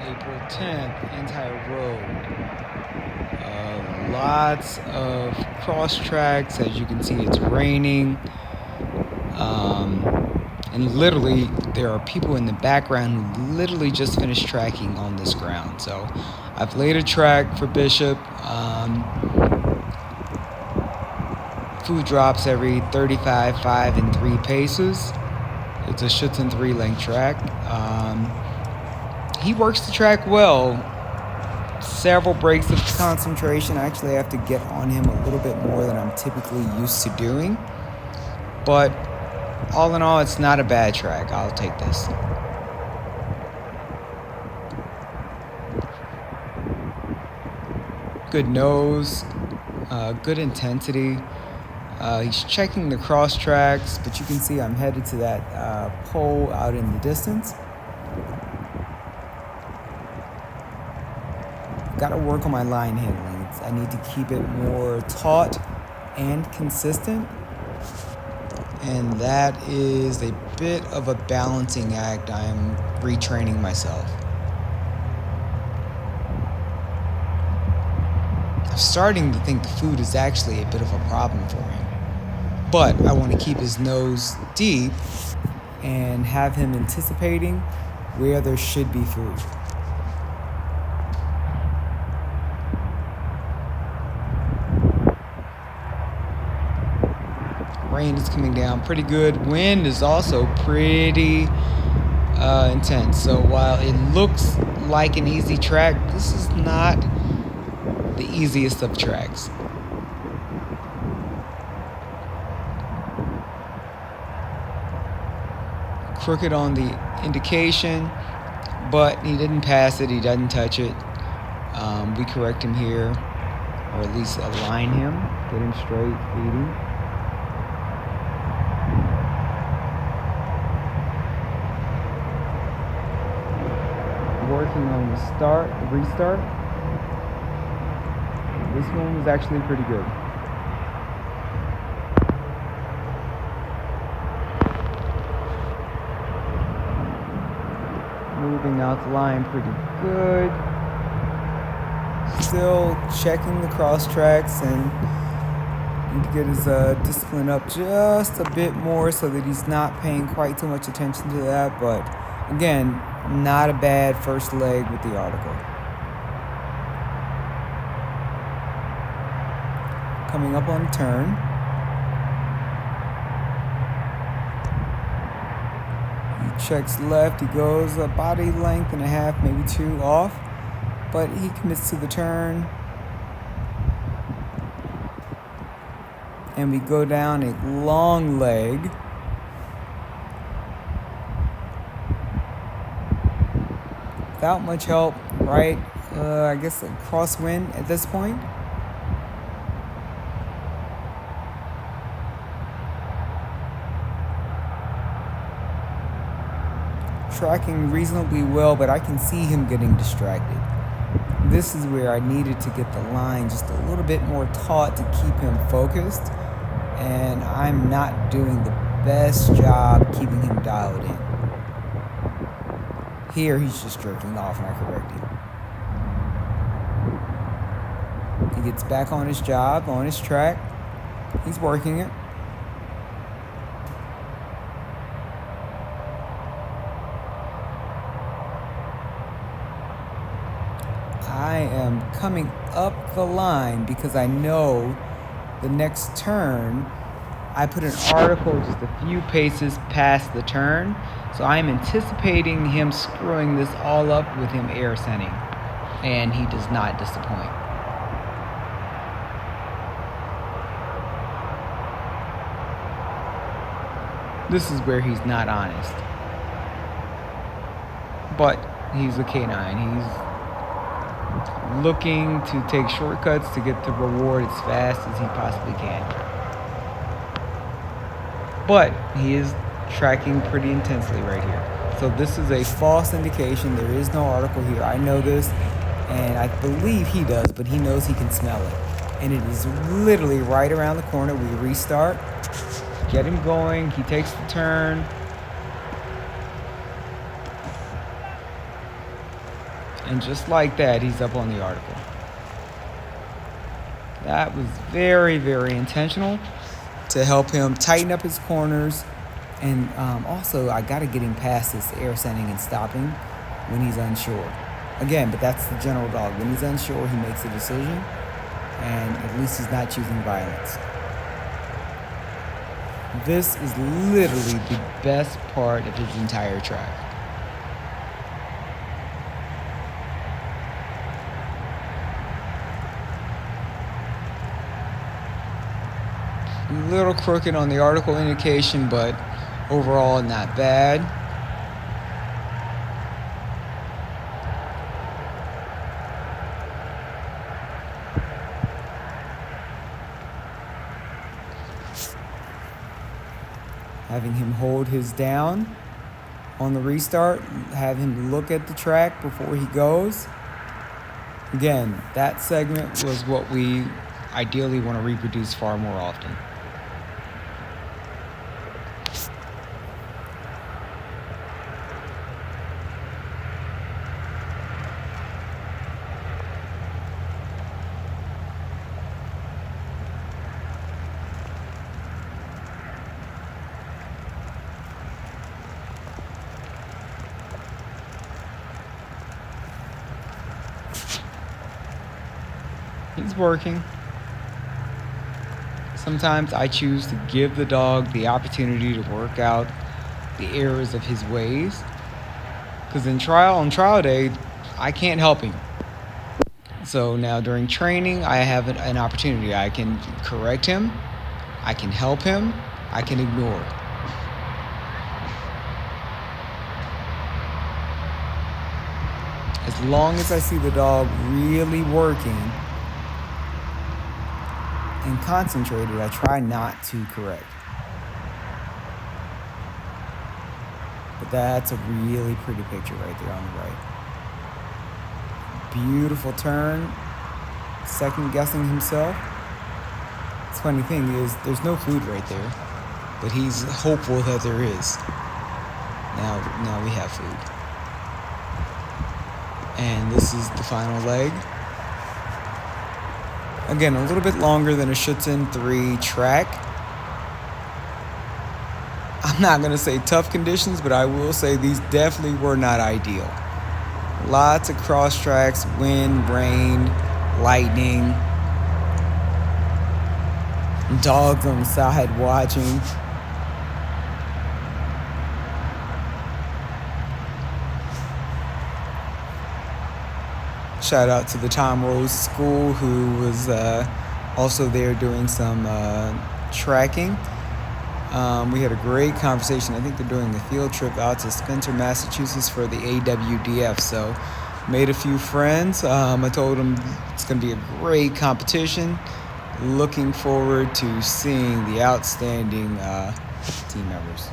April 10th, Entire Road. Lots of cross tracks. As you can see, it's raining. And literally, there are people in the background who literally just finished tracking on this ground. So I've laid a track for Bishop. Food drops every 35, 5, and 3 paces. It's a Schutzen 3-length track. He works the track well. Several breaks of concentration. I actually have to get on him a little bit more than I'm typically used to doing. But all in all, it's not a bad track. I'll take this. Good nose, good intensity. He's checking the cross tracks, but you can see I'm headed to that pole out in the distance. Got to work on my line handling. I need to keep it more taut and consistent. And that is a bit of a balancing act. I am retraining myself. I'm starting to think the food is actually a bit of a problem for him. But I want to keep his nose deep and have him anticipating where there should be food. Rain is coming down pretty good. Wind is also pretty intense. So while it looks like an easy track, this is not the easiest of tracks. Crooked on the indication, but he didn't pass it. He doesn't touch it. We correct him here, or at least align him, get him straight, feeding. Working on the restart. This one was actually pretty good. Moving out the line pretty good. Still checking the cross tracks and need to get his discipline up just a bit more so that he's not paying quite too much attention to that. But again, not a bad first leg with the article. Coming up on turn. He checks left. He goes a body length and a half, maybe 2 off. But he commits to the turn. And we go down a long leg. Without much help, right? I guess a crosswind at this point. Tracking reasonably well, but I can see him getting distracted. This is where I needed to get the line just a little bit more taut to keep him focused, and I'm not doing the best job keeping him dialed in. Here, he's just drifting off, and I correct him. He gets back on his job, on his track. He's working it. I am coming up the line because I know the next turn, I put an article just a few paces past the turn. So I'm anticipating him screwing this all up with him air sending. And he does not disappoint. This is where he's not honest. But he's a canine. He's looking to take shortcuts to get the reward as fast as he possibly can. But he is tracking pretty intensely right here. So this is a false indication. There is no article here. I know this, and I believe he does, but he knows he can smell it. And it is literally right around the corner. We restart, get him going. He takes the turn. And just like that, he's up on the article. That was very, very intentional to help him tighten up his corners. And also, I got to get him past this air sending and stopping when he's unsure. Again, but that's the general dog. When he's unsure, he makes a decision. And at least he's not choosing violence. This is literally the best part of his entire track. A little crooked on the article indication, but overall not bad. Having him hold his down on the restart, have him look at the track before he goes. Again, that segment was what we ideally want to reproduce far more often. He's working. Sometimes I choose to give the dog the opportunity to work out the errors of his ways. Because on trial day, I can't help him. So now during training, I have an opportunity. I can correct him. I can help him. I can ignore. As long as I see the dog really working and concentrated, I try not to correct. But that's a really pretty picture right there on the right. Beautiful turn, second guessing himself. The funny thing is there's no food right there, but he's hopeful that there is. Now we have food. And this is the final leg. Again, a little bit longer than a Schutzen 3 track. I'm not going to say tough conditions, but I will say these definitely were not ideal. Lots of cross tracks, wind, rain, lightning. Dogs on the side watching. Shout out to the Tom Rose School, who was also there doing some tracking. We had a great conversation. I think they're doing a field trip out to Spencer, Massachusetts for the AWDF. So made a few friends. I told them it's going to be a great competition. Looking forward to seeing the outstanding team members.